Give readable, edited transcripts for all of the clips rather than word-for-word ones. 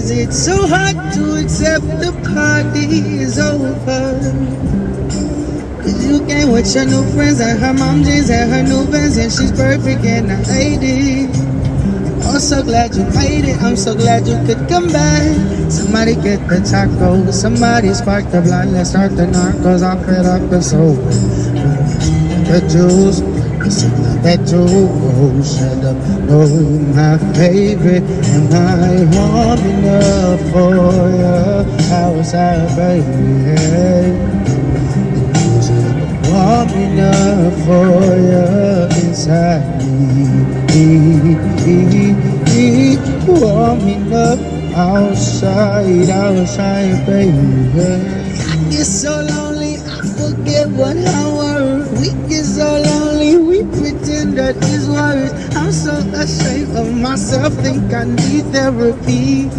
Is it so hard to accept the party is over? Cause you came with your new friends and her mom jeans and her new Benz, and she's perfect and I hate it. I'm so glad you made it, I'm so glad you could come back. Somebody get the tacos, somebody spark the blind, let's start the narcos. I'm fed up and so the juice, that juice, shut up, no, you my favorite. Am I warm enough for you outside, baby? Warm enough for you inside me. Warm enough outside, baby. I get so lonely, I forget what I were. We get so lonely, we pretend that it's worse. I'm so ashamed of myself, think I need therapy.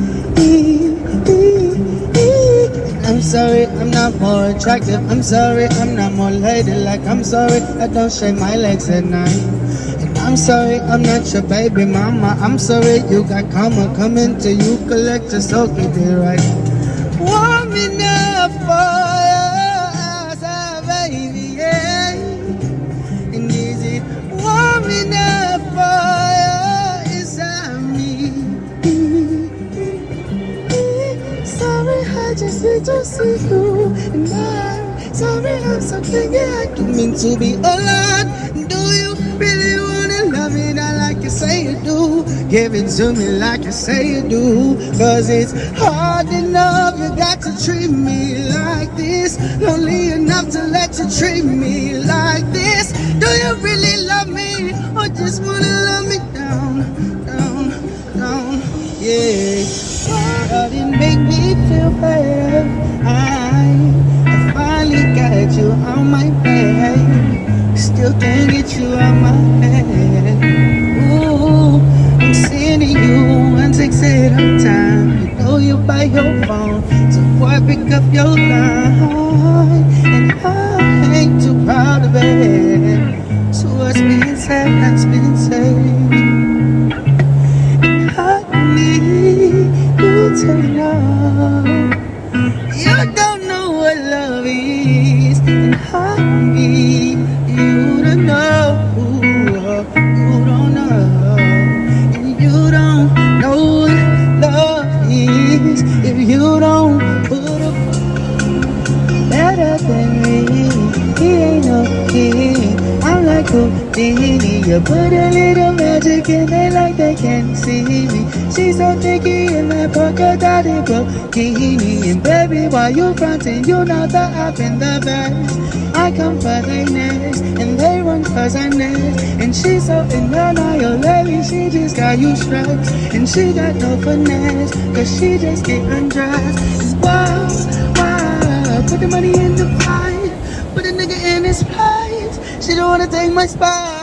I'm sorry, I'm not more attractive. I'm sorry, I'm not more ladylike. I'm sorry, I don't shave my legs at night. And I'm sorry, I'm not your baby mama. I'm sorry, you got karma coming to you, collect your soul, keep it right. Warm enough for you, baby, yeah. And is it warm enough for you inside me? Sorry, I just need to see you. And I'm sorry, I'm so thinking I don't mean to be a lot. Do you really wanna love me not like you say you do? Give it to me like you say you do. Cause it's hard enough, you got to treat me like this. Lonely enough to let you treat me like this. Do you really love me or just wanna love me down, down, down? Yeah. But it make me feel better. I finally got you on my bed. Still can't get you out my head. Ooh, I'm sending you one text at a time. You know you by your phone, so boy pick up your line. And I ain't too proud of it. So what's being said has been said. To know you don't know what love is, and I need you to know. You don't know, and you don't know what love is if you don't put up better than me. He ain't no king. I'm like Houdini. You put a little magic in there like they can't see me. She's so thicky in that polka dotted bikini. And baby, while you frontin', you know that I've been the best. I come for their next, and they run cause I'm next. And she's so in denial, lately she just got you stressed. And she got no finesse, cause she just get undressed. It's wow, put the money in the fight, put a nigga in his place. She don't wanna take my spot.